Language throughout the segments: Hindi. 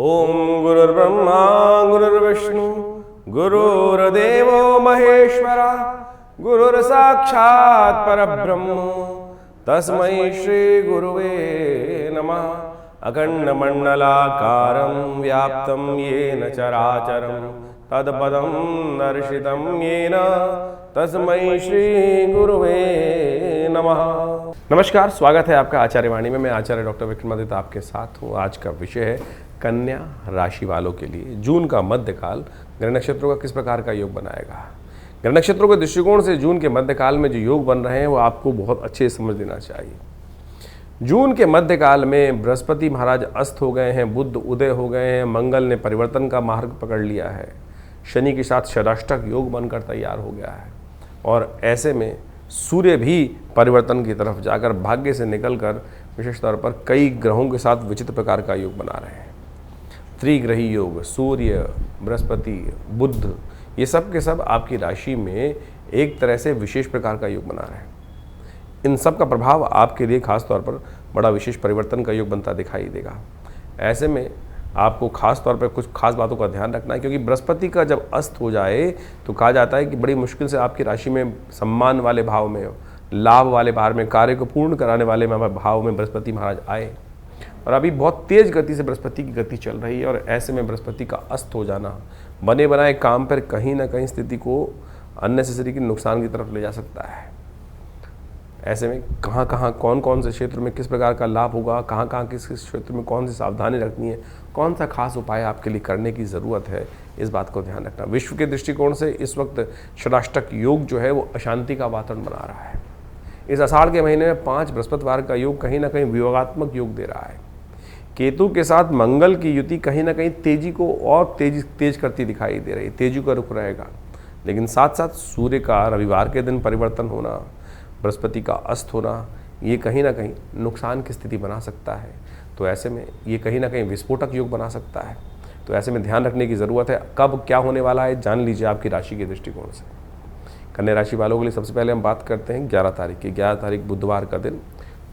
ओम गुरुर्ब्रह्मा गुरुर्विष्णु गुरुर्देवो महेश्वरा गुरुर्साक्षात् परब्रह्म तस्मै श्री गुरुवे नमः। अखंडमंडलाकारं व्याप्तं येन चराचरं तत्पदं दर्शितं येन तस्मै श्री गुरुवे नमः। नमस्कार, स्वागत है आपका आचार्यवाणी में। मैं आचार्य डॉक्टर विक्रमादित्य आपके साथ हूँ। आज का विषय है कन्या राशि वालों के लिए जून का मध्यकाल ग्रह नक्षत्रों का किस प्रकार का योग बनाएगा। ग्रह नक्षत्रों के दृष्टिकोण से जून के मध्यकाल में जो योग बन रहे हैं वो आपको बहुत अच्छे से समझ लेना चाहिए। जून के मध्यकाल में बृहस्पति महाराज अस्त हो गए हैं, बुध उदय हो गए हैं, मंगल ने परिवर्तन का मार्ग पकड़ लिया है, शनि के साथ षडाष्टक योग बनकर तैयार हो गया है और ऐसे में सूर्य भी परिवर्तन की तरफ जाकर भाग्य से निकलकर विशेष तौर पर कई ग्रहों के साथ विचित्र प्रकार का योग बना रहे हैं। त्रिग्रही योग, सूर्य, बृहस्पति, बुध, ये सब के सब आपकी राशि में एक तरह से विशेष प्रकार का योग बना रहे हैं। इन सब का प्रभाव आपके लिए खास तौर पर बड़ा विशेष परिवर्तन का योग बनता दिखाई देगा। ऐसे में आपको खास तौर पर कुछ खास बातों का ध्यान रखना है, क्योंकि बृहस्पति का जब अस्त हो जाए तो कहा जाता है कि बड़ी मुश्किल से आपकी राशि में सम्मान वाले भाव में, लाभ वाले भाव में, कार्य को पूर्ण कराने वाले भाव में बृहस्पति महाराज आए। और अभी बहुत तेज गति से बृहस्पति की गति चल रही है और ऐसे में बृहस्पति का अस्त हो जाना बने बनाए काम पर कहीं ना कहीं स्थिति को अननेसेसरी की नुकसान की तरफ ले जा सकता है। ऐसे में कहाँ कहाँ कौन कौन से क्षेत्र में किस प्रकार का लाभ होगा, कहाँ कहाँ किस किस क्षेत्र में कौन सी सावधानी रखनी है, कौन सा खास उपाय आपके लिए करने की ज़रूरत है, इस बात को ध्यान रखना। विश्व के दृष्टिकोण से इस वक्त षडाष्टक योग जो है वो अशांति का वातावरण बना रहा है। इस आषाढ़ के महीने में 5 बृहस्पतिवार का योग कहीं ना कहीं वियोगात्मक योग दे रहा है। केतु के साथ मंगल की युति कहीं ना कहीं तेजी को और तेज करती दिखाई दे रही है, तेजी का रुख रहेगा। लेकिन साथ साथ सूर्य का रविवार के दिन परिवर्तन होना, बृहस्पति का अस्त होना, ये कहीं ना कहीं नुकसान की स्थिति बना सकता है। तो ऐसे में ये कहीं ना कहीं विस्फोटक योग बना सकता है। तो ऐसे में ध्यान रखने की ज़रूरत है। कब क्या होने वाला है जान लीजिए आपकी राशि के दृष्टिकोण से। कन्या राशि वालों के लिए सबसे पहले हम बात करते हैं 11 तारीख की। 11 तारीख बुधवार का दिन,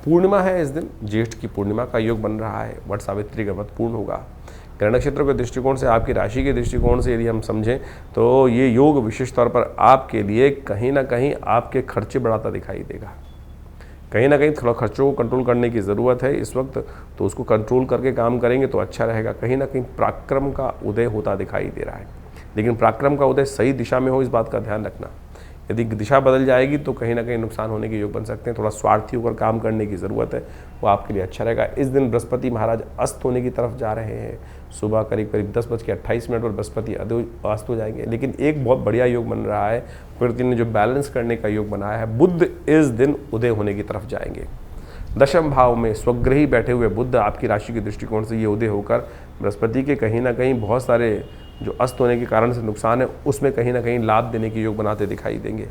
पूर्णिमा है। इस दिन ज्येष्ठ की पूर्णिमा का योग बन रहा है, वट सावित्री का व्रत पूर्ण होगा। ग्रह नक्षत्रों के दृष्टिकोण से, आपकी राशि के दृष्टिकोण से यदि हम समझें तो ये योग विशेष तौर पर आपके लिए कहीं ना कहीं आपके खर्चे बढ़ाता दिखाई देगा। कहीं ना कहीं थोड़ा खर्चों को कंट्रोल करने की ज़रूरत है इस वक्त, तो उसको कंट्रोल करके काम करेंगे तो अच्छा रहेगा। कहीं ना कहीं पराक्रम का उदय होता दिखाई दे रहा है, लेकिन पराक्रम का उदय सही दिशा में हो, इस बात का ध्यान रखना। यदि दिशा बदल जाएगी तो कहीं ना कहीं नुकसान होने के योग बन सकते हैं। थोड़ा स्वार्थी होकर काम करने की ज़रूरत है, वो आपके लिए अच्छा रहेगा। इस दिन बृहस्पति महाराज अस्त होने की तरफ जा रहे हैं। सुबह करीब 10:28 पर बृहस्पति अस्त हो जाएंगे। लेकिन एक बहुत बढ़िया योग बन रहा है, प्रकृति ने जो बैलेंस करने का योग बनाया है। बुध इस दिन उदय होने की तरफ जाएंगे। दशम भाव में स्वग्रही बैठे हुए बुध आपकी राशि के दृष्टिकोण से ये उदय होकर बृहस्पति के कहीं ना कहीं बहुत सारे जो अस्त होने के कारण से नुकसान है उसमें कहीं ना कहीं लाभ देने के योग बनाते दिखाई देंगे।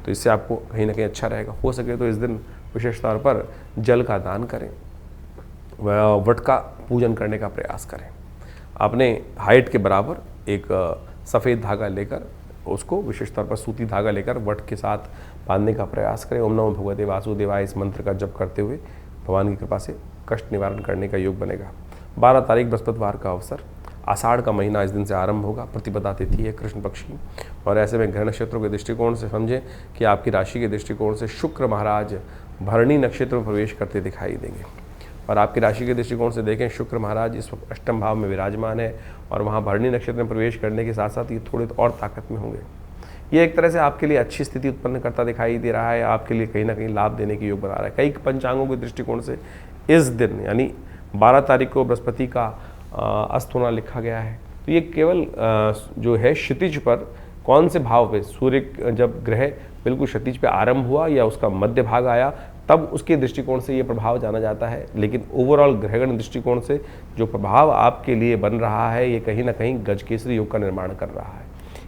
तो इससे आपको कहीं ना कहीं अच्छा रहेगा। हो सके तो इस दिन विशेष तौर पर जल का दान करें, वट का पूजन करने का प्रयास करें। अपने हाइट के बराबर एक सफ़ेद धागा लेकर, उसको विशेष तौर पर सूती धागा लेकर वट के साथ बांधने का प्रयास करें। ओम नमो भगवते वासुदेवाय इस मंत्र का जप करते हुए भगवान की कृपा से कष्ट निवारण करने का योग बनेगा। 12 तारीख बृहस्पतिवार का अवसर, आषाढ़ का महीना इस दिन से आरंभ होगा। प्रतिपदा तिथि है कृष्ण पक्ष की। और ऐसे में ग्रह नक्षत्रों के दृष्टिकोण से समझें कि आपकी राशि के दृष्टिकोण से शुक्र महाराज भरणी नक्षत्र में प्रवेश करते दिखाई देंगे। और आपकी राशि के दृष्टिकोण से देखें, शुक्र महाराज इस वक्त अष्टम भाव में विराजमान है और वहाँ भरणी नक्षत्र में प्रवेश करने के साथ साथ ये थोड़े और ताकत में होंगे। ये एक तरह से आपके लिए अच्छी स्थिति उत्पन्न करता दिखाई दे रहा है, आपके लिए कहीं ना कहीं लाभ देने के योग बना रहा है। कई पंचांगों के दृष्टिकोण से इस दिन यानी 12 तारीख को बृहस्पति का अस्त होना लिखा गया है। तो ये केवल जो है क्षितिज पर कौन से भाव पे सूर्य जब ग्रह बिल्कुल क्षितिज पे आरंभ हुआ या उसका मध्य भाग आया तब उसके दृष्टिकोण से ये प्रभाव जाना जाता है। लेकिन ओवरऑल ग्रहगण दृष्टिकोण से जो प्रभाव आपके लिए बन रहा है ये कहीं ना कहीं गजकेसरी योग का निर्माण कर रहा है।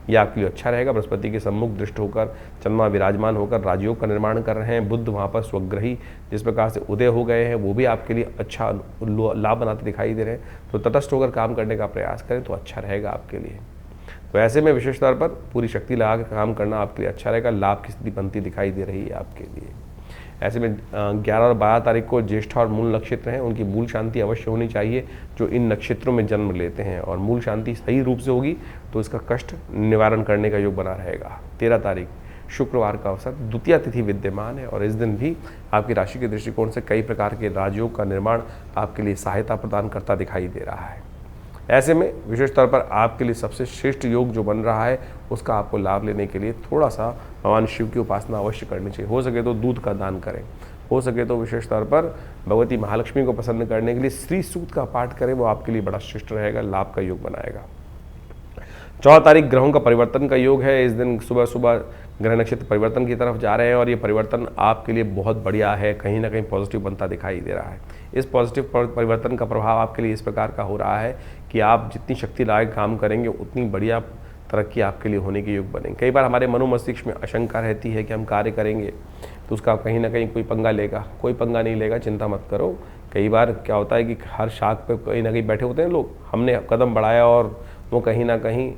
ये आपके लिए अच्छा रहेगा। बृहस्पति के सम्मुख दृष्ट होकर चंद्रमा विराजमान होकर राजयोग का निर्माण कर रहे हैं। बुध वहाँ पर स्वग्रही जिस प्रकार से उदय हो गए हैं वो भी आपके लिए अच्छा लाभ बनाते दिखाई दे रहे हैं। तो तटस्थ होकर काम करने का प्रयास करें तो अच्छा रहेगा आपके लिए। तो ऐसे में विशेष तौर पर पूरी शक्ति लगा कर काम करना आपके लिए अच्छा रहेगा। लाभ की स्थिति बनती दिखाई दे रही है आपके लिए। ऐसे में 11 और 12 तारीख को ज्येष्ठ और मूल नक्षत्र हैं, उनकी मूल शांति अवश्य होनी चाहिए जो इन नक्षत्रों में जन्म लेते हैं, और मूल शांति सही रूप से होगी तो इसका कष्ट निवारण करने का योग बना रहेगा। 13 तारीख शुक्रवार का अवसर, द्वितीय तिथि विद्यमान है और इस दिन भी आपकी राशि के दृष्टिकोण से कई प्रकार के राजयोग का निर्माण आपके लिए सहायता प्रदान करता दिखाई दे रहा है। ऐसे में विशेष तौर पर आपके लिए सबसे श्रेष्ठ योग जो बन रहा है उसका आपको लाभ लेने के लिए थोड़ा सा भगवान शिव की उपासना अवश्य करनी चाहिए। हो सके तो दूध का दान करें, हो सके तो विशेष तौर पर भगवती महालक्ष्मी को प्रसन्न करने के लिए श्री सूक्त का पाठ करें, वो आपके लिए बड़ा श्रेष्ठ रहेगा, लाभ का योग बनाएगा। 14 तारीख ग्रहों का परिवर्तन का योग है। इस दिन सुबह सुबह ग्रह नक्षत्र परिवर्तन की तरफ जा रहे हैं और ये परिवर्तन आपके लिए बहुत बढ़िया है, कहीं ना कहीं पॉजिटिव बनता दिखाई दे रहा है। इस पॉजिटिव परिवर्तन का प्रभाव आपके लिए इस प्रकार का हो रहा है कि आप जितनी शक्ति लायक काम करेंगे उतनी बढ़िया तरक्की आपके लिए होने के योग बनेंगे। कई बार हमारे मनोमस्तिष्क में आशंका रहती है कि हम कार्य करेंगे तो उसका कहीं ना कहीं कोई पंगा लेगा, कोई पंगा नहीं लेगा, चिंता मत करो। कई बार क्या होता है कि हर शाख पे कहीं ना कहीं बैठे होते हैं लोग, हमने कदम बढ़ाया और वो कहीं ना कहीं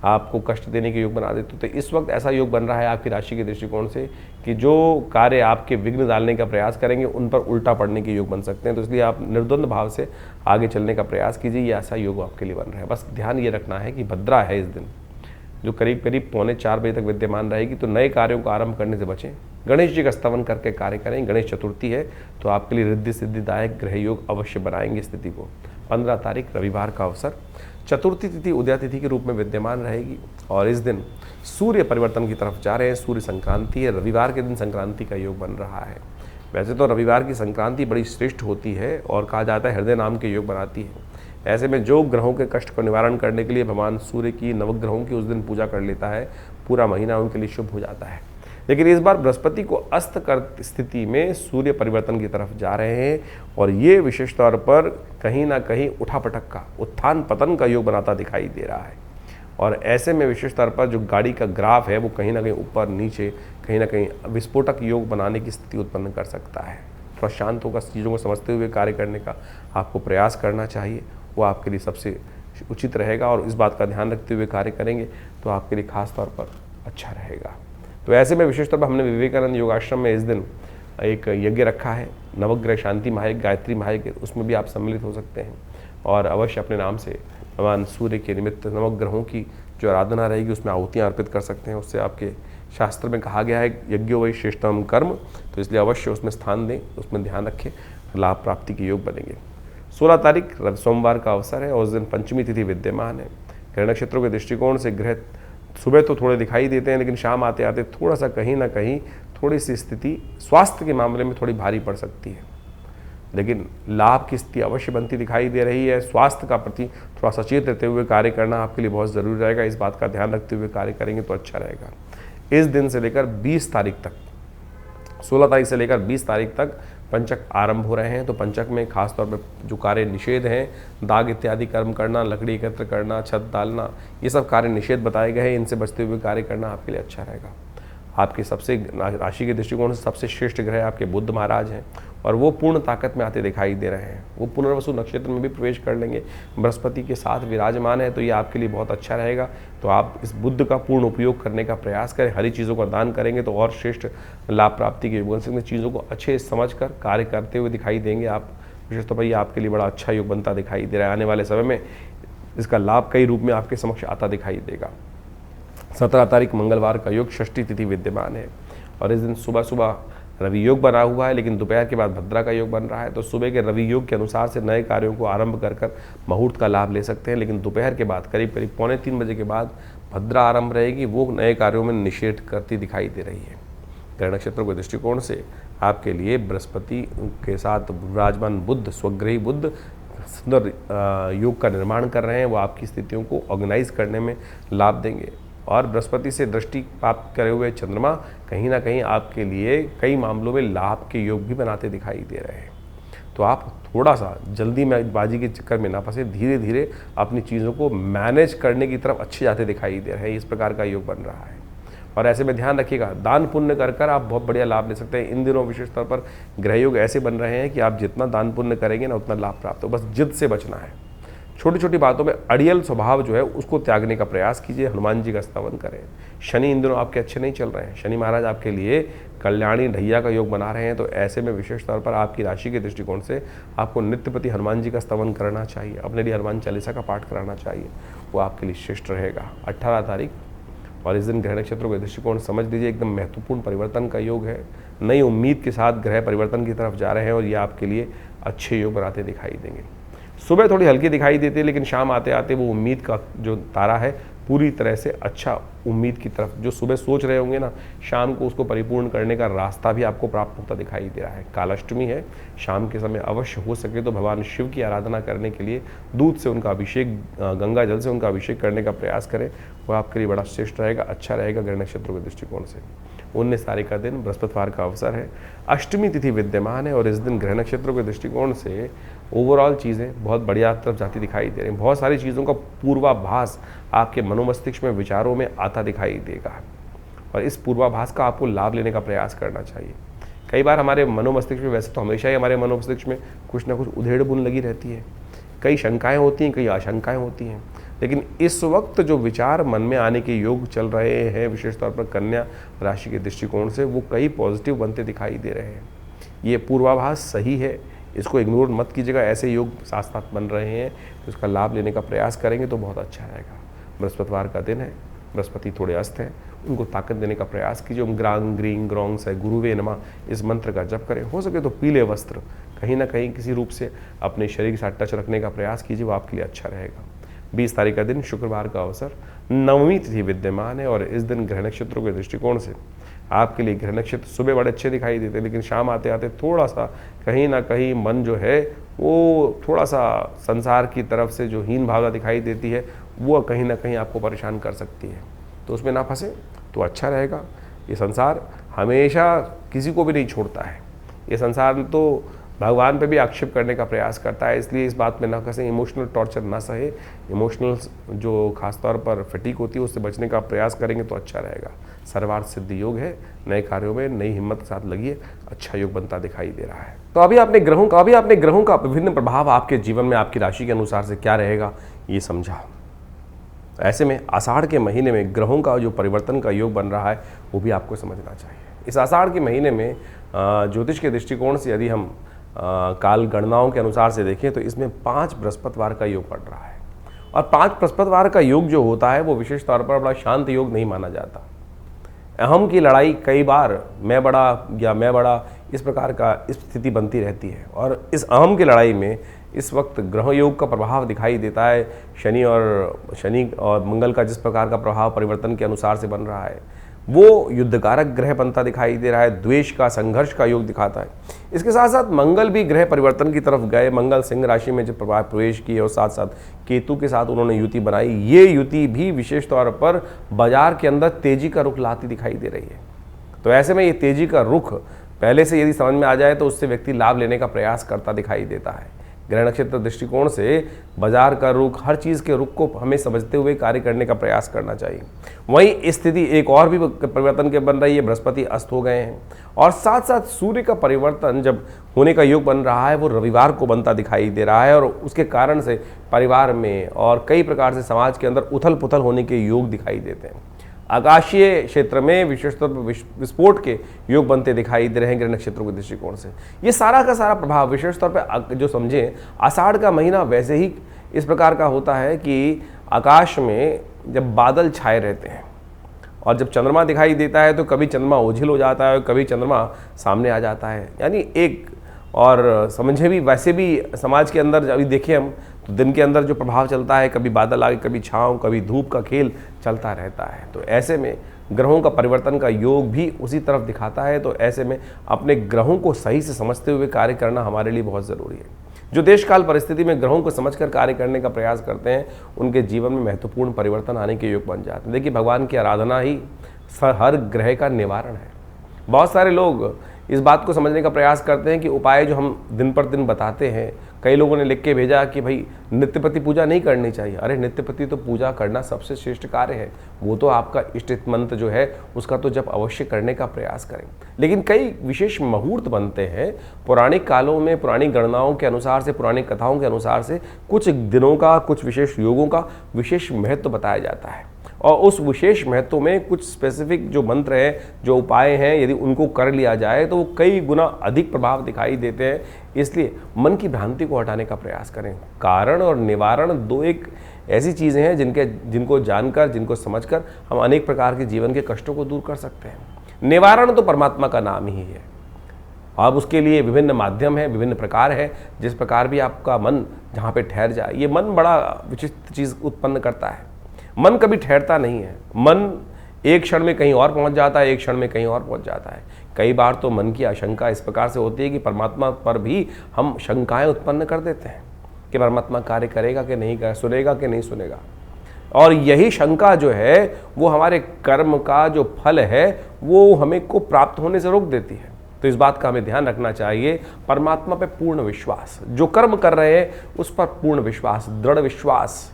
आपको कष्ट देने के योग बना देते। तो इस वक्त ऐसा योग बन रहा है आपकी राशि के दृष्टिकोण से कि जो कार्य आपके विघ्न डालने का प्रयास करेंगे उन पर उल्टा पड़ने के योग बन सकते हैं। तो इसलिए आप निर्द्वंद भाव से आगे चलने का प्रयास कीजिए, ये ऐसा योग आपके लिए बन रहा है। बस ध्यान ये रखना है कि भद्रा है इस दिन, जो करीब करीब 3:45 बजे तक विद्यमान रहेगी, तो नए कार्यों को आरंभ करने से बचें। गणेश जी का स्तवन करके कार्य करें। गणेश चतुर्थी है तो आपके लिए रिद्धि सिद्धिदायक ग्रह योग अवश्य बनाएंगे स्थिति को। 15 तारीख रविवार का अवसर, चतुर्थी तिथि उदया तिथि के रूप में विद्यमान रहेगी और इस दिन सूर्य परिवर्तन की तरफ जा रहे हैं। सूर्य संक्रांति है, रविवार के दिन संक्रांति का योग बन रहा है। वैसे तो रविवार की संक्रांति बड़ी श्रेष्ठ होती है और कहा जाता है हृदय नाम के योग बनाती है। ऐसे में जो ग्रहों के कष्ट को निवारण करने के लिए भगवान सूर्य की, नवग्रहों की उस दिन पूजा कर लेता है, पूरा महीना उनके लिए शुभ हो जाता है। लेकिन इस बार बृहस्पति को अस्त कर स्थिति में सूर्य परिवर्तन की तरफ जा रहे हैं और ये विशेष तौर पर कहीं ना कहीं उठापटक का, उत्थान पतन का योग बनाता दिखाई दे रहा है। और ऐसे में विशेष तौर पर जो गाड़ी का ग्राफ है वो कहीं ना कहीं ऊपर नीचे, कहीं ना कहीं विस्फोटक योग बनाने की स्थिति उत्पन्न कर सकता है। थोड़ा शांत होकर चीज़ों को समझते हुए कार्य करने का आपको प्रयास करना चाहिए, वो आपके लिए सबसे उचित रहेगा। और इस बात का ध्यान रखते हुए कार्य करेंगे तो आपके लिए खास तौर पर अच्छा रहेगा। तो ऐसे में विशेष तौर पर हमने विवेकानंद योगाश्रम में इस दिन एक यज्ञ रखा है, नवग्रह शांति महायज्ञ, गायत्री महायज्ञ, उसमें भी आप सम्मिलित हो सकते हैं और अवश्य अपने नाम से भगवान सूर्य के निमित्त नवग्रहों की जो आराधना रहेगी उसमें आहुतियाँ अर्पित कर सकते हैं। उससे आपके शास्त्र में कहा गया है यज्ञो वही श्रेष्ठतम कर्म, तो इसलिए अवश्य उसमें स्थान दें, उसमें ध्यान रखें, लाभ प्राप्ति के योग बनेंगे। 16 तारीख सोमवार का अवसर है और उस दिन पंचमी तिथि विद्यमान है। ग्रह नक्षत्रों के दृष्टिकोण से ग्रह सुबह तो थोड़े दिखाई देते हैं लेकिन शाम आते आते थोड़ा सा कहीं ना कहीं थोड़ी सी स्थिति स्वास्थ्य के मामले में थोड़ी भारी पड़ सकती है, लेकिन लाभ की स्थिति अवश्य बनती दिखाई दे रही है। स्वास्थ्य का प्रति थोड़ा सचेत रहते हुए कार्य करना आपके लिए बहुत ज़रूरी रहेगा। इस बात का ध्यान रखते हुए कार्य करेंगे तो अच्छा रहेगा। इस दिन से लेकर 20 तारीख तक, 16 तारीख से लेकर 20 तारीख तक पंचक आरंभ हो रहे हैं। तो पंचक में खास तौर पर जो कार्य निषेध हैं, दाग इत्यादि कर्म करना, लकड़ी एकत्र करना, छत डालना, ये सब कार्य निषेध बताए गए हैं। इनसे बचते हुए कार्य करना आपके लिए अच्छा रहेगा। आपके सबसे राशि के दृष्टिकोण से सबसे श्रेष्ठ ग्रह आपके बुध महाराज हैं और वो पूर्ण ताकत में आते दिखाई दे रहे हैं। वो पुनर्वसु नक्षत्र में भी प्रवेश कर लेंगे, बृहस्पति के साथ विराजमान है, तो ये आपके लिए बहुत अच्छा रहेगा। तो आप इस बुध का पूर्ण उपयोग करने का प्रयास करें। हरी चीज़ों का दान करेंगे तो और श्रेष्ठ लाभ प्राप्ति के योग बन सकते हैं। चीज़ों को अच्छे समझ कर कार्य करते हुए दिखाई देंगे आप। विशेष तो भाई आपके लिए बड़ा अच्छा योग बनता दिखाई दे रहा है। आने वाले समय में इसका लाभ कई रूप में आपके समक्ष आता दिखाई देगा। 17 तारीख मंगलवार का योग, षष्ठी तिथि विद्यमान है और इस दिन सुबह सुबह रवि योग बना हुआ है, लेकिन दोपहर के बाद भद्रा का योग बन रहा है। तो सुबह के रवि योग के अनुसार से नए कार्यों को आरंभ कर मुहूर्त का लाभ ले सकते हैं, लेकिन दोपहर के बाद करीब 2:45 बजे के बाद भद्रा आरंभ रहेगी, वो नए कार्यों में निषेध करती दिखाई दे रही है। ग्रह नक्षत्रों के दृष्टिकोण से आपके लिए बृहस्पति के साथ विराजमान बुध, स्वग्रही बुध सुंदर योग का निर्माण कर रहे हैं। वो आपकी स्थितियों को ऑर्गेनाइज करने में लाभ देंगे और बृहस्पति से दृष्टि प्राप्त करे हुए चंद्रमा कहीं ना कहीं आपके लिए कई मामलों में लाभ के योग भी बनाते दिखाई दे रहे हैं। तो आप थोड़ा सा जल्दी में बाजी के चक्कर में ना फंसे, धीरे धीरे अपनी चीज़ों को मैनेज करने की तरफ अच्छे जाते दिखाई दे रहे हैं। इस प्रकार का योग बन रहा है और ऐसे में ध्यान रखिएगा, दान पुण्य कर आप बहुत बढ़िया लाभ ले सकते हैं। इन दिनों विशेष तौर पर ग्रह योग ऐसे बन रहे हैं कि आप जितना दान पुण्य करेंगे ना उतना लाभ प्राप्त हो। बस जिद से बचना है, छोटी छोटी बातों में अड़ियल स्वभाव जो है उसको त्यागने का प्रयास कीजिए, हनुमान जी का स्तवन करें। शनि इन दिनों आपके अच्छे नहीं चल रहे हैं, शनि महाराज आपके लिए कल्याणी ढैया का योग बना रहे हैं, तो ऐसे में विशेष तौर पर आपकी राशि के दृष्टिकोण से आपको नित्यपति हनुमान जी का स्तवन करना चाहिए, अपने लिए हनुमान चालीसा का पाठ कराना चाहिए, वो आपके लिए श्रेष्ठ रहेगा। 18 तारीख और इस दिन ग्रह नक्षत्रों के दृष्टिकोण समझ लीजिए एकदम महत्वपूर्ण परिवर्तन का योग है। नई उम्मीद के साथ ग्रह परिवर्तन की तरफ जा रहे हैं और ये आपके लिए अच्छे योग बनाते दिखाई देंगे। सुबह थोड़ी हल्की दिखाई देती है, लेकिन शाम आते आते वो उम्मीद का जो तारा है पूरी तरह से अच्छा उम्मीद की तरफ, जो सुबह सोच रहे होंगे ना, शाम को उसको परिपूर्ण करने का रास्ता भी आपको प्राप्त होता दिखाई दे रहा है। कालाष्टमी है, शाम के समय अवश्य हो सके तो भगवान शिव की आराधना करने के लिए दूध से उनका अभिषेक, गंगा जल से उनका अभिषेक करने का प्रयास करें, वो आपके लिए बड़ा श्रेष्ठ रहेगा, अच्छा रहेगा ग्रह नक्षत्रों के दृष्टिकोण से। 19 तारीख का दिन बृहस्पतिवार का अवसर है, अष्टमी तिथि विद्यमान है और इस दिन ग्रह नक्षत्रों के दृष्टिकोण से ओवरऑल चीज़ें बहुत बढ़िया तरफ जाती दिखाई दे रही हैं। बहुत सारी चीज़ों का पूर्वाभास आपके मनोमस्तिष्क में, विचारों में आता दिखाई देगा और इस पूर्वाभास का आपको लाभ लेने का प्रयास करना चाहिए। कई बार हमारे मनोमस्तिष्क में, वैसे तो हमेशा ही हमारे मनोमस्तिष्क में कुछ ना कुछ उधेड़ बुन लगी रहती है, कई शंकाएं होती हैं, कई आशंकाएं होती हैं, लेकिन इस वक्त जो विचार मन में आने के योग चल रहे हैं विशेष तौर पर कन्या राशि के दृष्टिकोण से, वो कई पॉजिटिव बनते दिखाई दे रहे हैं। ये पूर्वाभास सही है, इसको इग्नोर मत कीजिएगा। ऐसे योग साथ साथ बन रहे हैं तो इसका लाभ लेने का प्रयास करेंगे तो बहुत अच्छा रहेगा। बृहस्पतिवार का दिन है, बृहस्पति थोड़े अस्त हैं, उनको ताकत देने का प्रयास कीजिए। ओम ग्रांग ग्रीं ग्रौंग से गुरुवे नमः इस मंत्र का जप करें। हो सके तो पीले वस्त्र कहीं ना कहीं किसी रूप से अपने शरीर के साथ टच रखने का प्रयास कीजिए, वो आपके लिए अच्छा रहेगा। 20 तारीख का दिन शुक्रवार का अवसर, नवमी तिथि विद्यमान है और इस दिन ग्रह नक्षत्रों के दृष्टिकोण से आपके लिए ग्रह नक्षत्र सुबह बड़े अच्छे दिखाई देते हैं, लेकिन शाम आते आते थोड़ा सा कहीं ना कहीं मन जो है वो थोड़ा सा संसार की तरफ से जो हीन भावना दिखाई देती है वो कहीं ना कहीं आपको परेशान कर सकती है, तो उसमें ना फंसे तो अच्छा रहेगा। ये संसार हमेशा किसी को भी नहीं छोड़ता है, ये संसार तो भगवान पे भी आक्षेप करने का प्रयास करता है, इसलिए इस बात में ना फंसे, इमोशनल टॉर्चर ना सहे, इमोशनल जो खासतौर पर फटीक होती है उससे बचने का प्रयास करेंगे तो अच्छा रहेगा। सर्वार्थ सिद्धि योग है, नए कार्यों में नई हिम्मत के साथ लगिए, अच्छा योग बनता दिखाई दे रहा है। तो अभी आपने ग्रहों का विभिन्न प्रभाव आपके जीवन में आपकी राशि के अनुसार से क्या रहेगा ये समझा। ऐसे में आषाढ़ के महीने में ग्रहों का जो परिवर्तन का योग बन रहा है वो भी आपको समझना चाहिए। इस आषाढ़ के महीने में ज्योतिष के दृष्टिकोण से यदि हम काल गणनाओं के अनुसार से देखें तो इसमें 5 बृहस्पतिवार का योग पड़ रहा है और 5 बृहस्पतिवार का योग जो होता है वो विशेष तौर पर बड़ा शांत योग नहीं माना जाता। अहम की लड़ाई कई बार मैं बड़ा इस प्रकार का स्थिति बनती रहती है और इस अहम की लड़ाई में इस वक्त ग्रह योग का प्रभाव दिखाई देता है। शनि और मंगल का जिस प्रकार का प्रभाव परिवर्तन के अनुसार से बन रहा है वो युद्धकारक ग्रह बनता दिखाई दे रहा है, द्वेष का, संघर्ष का योग दिखाता है। इसके साथ साथ मंगल भी ग्रह परिवर्तन की तरफ गए, मंगल सिंह राशि में जब प्रवेश किए और साथ साथ केतु के साथ उन्होंने युति बनाई। ये युति भी विशेष तौर पर बाजार के अंदर तेजी का रुख लाती दिखाई दे रही है। तो ऐसे में ये तेजी का रुख पहले से यदि समझ में आ जाए तो उससे व्यक्ति लाभ लेने का प्रयास करता दिखाई देता है। ग्रह नक्षत्र दृष्टिकोण से बाजार का रुख, हर चीज़ के रुख को हमें समझते हुए कार्य करने का प्रयास करना चाहिए। वहीं स्थिति एक और भी परिवर्तन के बन रही है, बृहस्पति अस्त हो गए हैं और साथ साथ सूर्य का परिवर्तन जब होने का योग बन रहा है वो रविवार को बनता दिखाई दे रहा है और उसके कारण से परिवार में और कई प्रकार से समाज के अंदर उथल पुथल होने के योग दिखाई देते हैं। आकाशीय क्षेत्र में विशेषतौर पर विस्फोट के योग बनते दिखाई दे रहे हैं ग्रह नक्षत्रों के दृष्टिकोण से। ये सारा का सारा प्रभाव विशेष तौर पर जो समझें, आषाढ़ का महीना वैसे ही इस प्रकार का होता है कि आकाश में जब बादल छाए रहते हैं और जब चंद्रमा दिखाई देता है तो कभी चंद्रमा ओझिल हो जाता है, कभी चंद्रमा सामने आ जाता है, यानी एक और समझे भी वैसे भी समाज के अंदर अभी देखें हम तो दिन के अंदर जो प्रभाव चलता है, कभी बादल आगे, कभी छाँव, कभी धूप का खेल चलता रहता है। तो ऐसे में ग्रहों का परिवर्तन का योग भी उसी तरफ दिखाता है। तो ऐसे में अपने ग्रहों को सही से समझते हुए कार्य करना हमारे लिए बहुत ज़रूरी है। जो देश काल परिस्थिति में ग्रहों को समझकर कार्य करने का प्रयास करते हैं उनके जीवन में महत्वपूर्ण परिवर्तन आने के योग बन जाते हैं। देखिए, भगवान की आराधना ही हर ग्रह का निवारण है। बहुत सारे लोग इस बात को समझने का प्रयास करते हैं कि उपाय जो हम दिन पर दिन बताते हैं कई लोगों ने लिख के भेजा कि भाई नित्यपति पूजा नहीं करनी चाहिए। अरे नित्यपति तो पूजा करना सबसे श्रेष्ठ कार्य है, वो तो आपका इष्ट मंत्र जो है उसका तो जब अवश्य करने का प्रयास करें। लेकिन कई विशेष मुहूर्त बनते हैं पौराणिक कालों में, पुरानी गणनाओं के अनुसार से, पुरानी कथाओं के अनुसार से कुछ दिनों का, कुछ विशेष योगों का विशेष महत्व बताया जाता है। और उस विशेष महत्व में कुछ स्पेसिफिक जो मंत्र हैं, जो उपाय हैं, यदि उनको कर लिया जाए तो वो कई गुना अधिक प्रभाव दिखाई देते हैं। इसलिए मन की भ्रांति को हटाने का प्रयास करें। कारण और निवारण दो एक ऐसी चीज़ें हैं जिनको जानकर, जिनको समझकर हम अनेक प्रकार के जीवन के कष्टों को दूर कर सकते हैं। निवारण तो परमात्मा का नाम ही है। अब उसके लिए विभिन्न माध्यम हैं, विभिन्न प्रकार है। जिस प्रकार भी आपका मन जहाँ पे ठहर जाए, ये मन बड़ा विचित्र चीज़ उत्पन्न करता है। मन कभी ठहरता नहीं है। मन एक क्षण में कहीं और पहुंच जाता है, एक क्षण में कहीं और पहुंच जाता है। कई बार तो मन की आशंका इस प्रकार से होती है कि परमात्मा पर भी हम शंकाएं उत्पन्न कर देते हैं कि परमात्मा कार्य करेगा कि नहीं करेगा, सुनेगा कि नहीं सुनेगा। और यही शंका जो है वो हमारे कर्म का जो फल है वो हमें को प्राप्त होने से रोक देती है। तो इस बात का हमें ध्यान रखना चाहिए। परमात्मा पे पूर्ण विश्वास, जो कर्म कर रहे हैं उस पर पूर्ण विश्वास, दृढ़ विश्वास।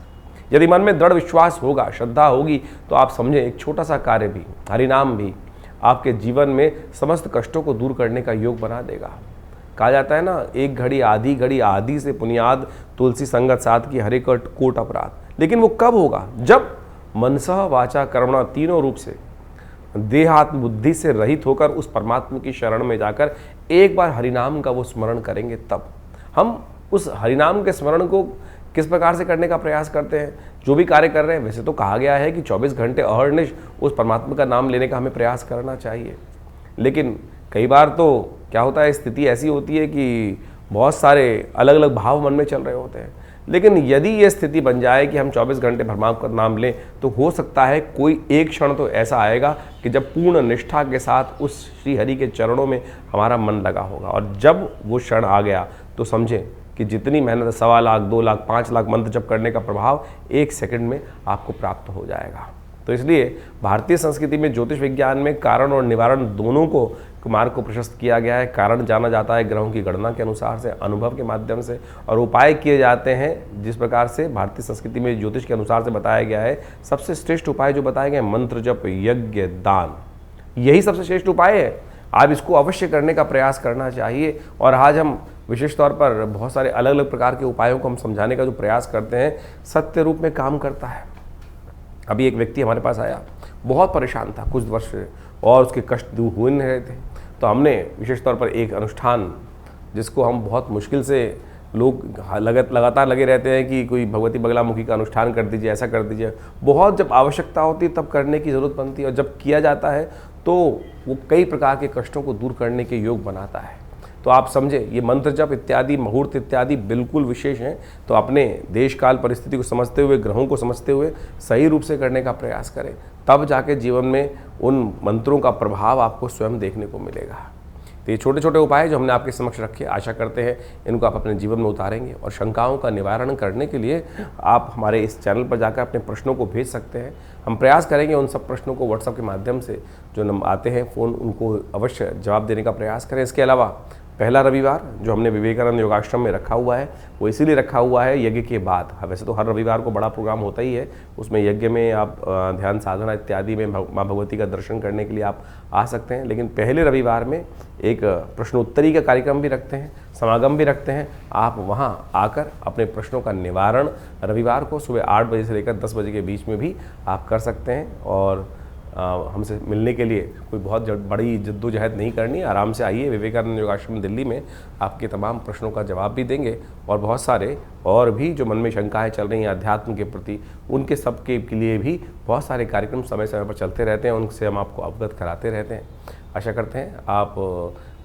यदि मन में दृढ़ विश्वास होगा, श्रद्धा होगी, तो आप समझें एक छोटा सा कार्य भी, हरिनाम भी आपके जीवन में समस्त कष्टों को दूर करने का योग बना देगा। कहा जाता है ना, एक घड़ी आदि से पुनियाद, तुलसी संगत साथ की हरे कोट अपराध। लेकिन वो कब होगा? जब मनसा वाचा कर्मणा तीनों रूप से देहात्म बुद्धि से रहित होकर उस परमात्मा की शरण में जाकर एक बार हरिनाम का वो स्मरण करेंगे। तब हम उस हरिनाम के स्मरण को किस प्रकार से करने का प्रयास करते हैं, जो भी कार्य कर रहे हैं। वैसे तो कहा गया है कि 24 घंटे अहर्निश उस परमात्मा का नाम लेने का हमें प्रयास करना चाहिए। लेकिन कई बार तो क्या होता है, स्थिति ऐसी होती है कि बहुत सारे अलग अलग भाव मन में चल रहे होते हैं। लेकिन यदि ये स्थिति बन जाए कि हम 24 घंटे परमात्मा का नाम लें, तो हो सकता है कोई एक क्षण तो ऐसा आएगा कि जब पूर्ण निष्ठा के साथ उस श्री हरि के चरणों में हमारा मन लगा होगा। और जब वो क्षण आ गया तो समझें कि जितनी मेहनत 1.25 लाख, 2 लाख, 5 लाख मंत्र जप करने का प्रभाव 1 सेकंड में आपको प्राप्त हो जाएगा। तो इसलिए भारतीय संस्कृति में ज्योतिष विज्ञान में कारण और निवारण दोनों को मार्ग को प्रशस्त किया गया है। कारण जाना जाता है ग्रहों की गणना के अनुसार से, अनुभव के माध्यम से, और उपाय किए जाते हैं जिस प्रकार से भारतीय संस्कृति में ज्योतिष के अनुसार से बताया गया है। सबसे श्रेष्ठ उपाय जो बताए गए, मंत्र जप, यज्ञ, दान, यही सबसे श्रेष्ठ उपाय है। आप इसको अवश्य करने का प्रयास करना चाहिए। और आज हम विशेष तौर पर बहुत सारे अलग अलग प्रकार के उपायों को हम समझाने का जो प्रयास करते हैं, सत्य रूप में काम करता है। अभी एक व्यक्ति हमारे पास आया, बहुत परेशान था कुछ वर्ष से, और उसके कष्ट दूर हो नहीं रहे थे। तो हमने विशेष तौर पर एक अनुष्ठान, जिसको हम बहुत मुश्किल से, लोग लगातार लगे रहते हैं कि कोई भगवती बगलामुखी का अनुष्ठान कर दीजिए, ऐसा कर दीजिए। बहुत जब आवश्यकता होती है तब करने की ज़रूरत बनती है, और जब किया जाता है तो वो कई प्रकार के कष्टों को दूर करने के योग बनाता है। तो आप समझे, ये मंत्र जप इत्यादि, मुहूर्त इत्यादि बिल्कुल विशेष हैं। तो अपने देश काल परिस्थिति को समझते हुए, ग्रहों को समझते हुए सही रूप से करने का प्रयास करें, तब जाके जीवन में उन मंत्रों का प्रभाव आपको स्वयं देखने को मिलेगा। तो ये छोटे छोटे उपाय जो हमने आपके समक्ष रखे, आशा करते हैं इनको आप अपने जीवन में उतारेंगे। और शंकाओं का निवारण करने के लिए आप हमारे इस चैनल पर जाकर अपने प्रश्नों को भेज सकते हैं। हम प्रयास करेंगे उन सब प्रश्नों को व्हाट्सएप के माध्यम से जो आते हैं फ़ोन, उनको अवश्य जवाब देने का प्रयास करें। इसके अलावा पहला रविवार जो हमने विवेकानंद योगाश्रम में रखा हुआ है, वो इसीलिए रखा हुआ है यज्ञ के बाद। वैसे तो हर रविवार को बड़ा प्रोग्राम होता ही है, उसमें यज्ञ में आप ध्यान साधना इत्यादि में माँ भगवती का दर्शन करने के लिए आप आ सकते हैं। लेकिन पहले रविवार में एक प्रश्नोत्तरी का कार्यक्रम भी रखते हैं, समागम भी रखते हैं। आप वहाँ आकर अपने प्रश्नों का निवारण रविवार को सुबह 8 बजे से लेकर 10 बजे के बीच में भी आप कर सकते हैं। और हमसे मिलने के लिए कोई बहुत बड़ी जद्दोजहद नहीं करनी, आराम से आइए। विवेकानंद योगाश्रम दिल्ली में आपके तमाम प्रश्नों का जवाब भी देंगे, और बहुत सारे और भी जो मन में शंकाएं चल रही हैं अध्यात्म के प्रति, उनके सबके लिए भी बहुत सारे कार्यक्रम समय समय पर चलते रहते हैं, उनसे हम आपको अवगत कराते रहते हैं। आशा करते हैं आप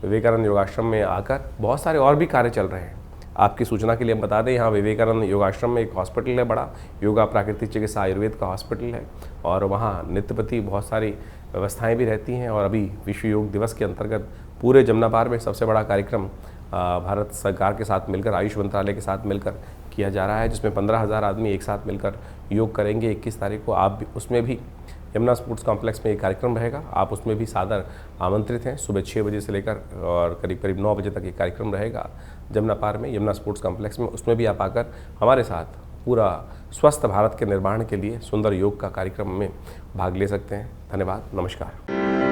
विवेकानंद योगाश्रम में आकर, बहुत सारे और भी कार्य चल रहे हैं। आपकी सूचना के लिए हम बता दें, यहाँ विवेकानंद योगाश्रम में एक हॉस्पिटल है बड़ा, योगा प्राकृतिक चिकित्सा आयुर्वेद का हॉस्पिटल है, और वहाँ नित्यप्रति बहुत सारी व्यवस्थाएं भी रहती हैं। और अभी विश्व योग दिवस के अंतर्गत पूरे जमुना पार में सबसे बड़ा कार्यक्रम भारत सरकार के साथ मिलकर, आयुष मंत्रालय के साथ मिलकर किया जा रहा है, जिसमें 15,000 आदमी एक साथ मिलकर योग करेंगे। 21 तारीख को आप भी उसमें भी यमुना स्पोर्ट्स कॉम्प्लेक्स में एक कार्यक्रम रहेगा, आप उसमें भी सादर आमंत्रित हैं। सुबह 6 बजे से लेकर और करीब करीब 9 बजे तक ये कार्यक्रम रहेगा। जमुना पार में यमुना स्पोर्ट्स कॉम्प्लेक्स में, उसमें भी आप आकर हमारे साथ पूरा स्वस्थ भारत के निर्माण के लिए सुंदर योग का कार्यक्रम में भाग ले सकते हैं। धन्यवाद, नमस्कार।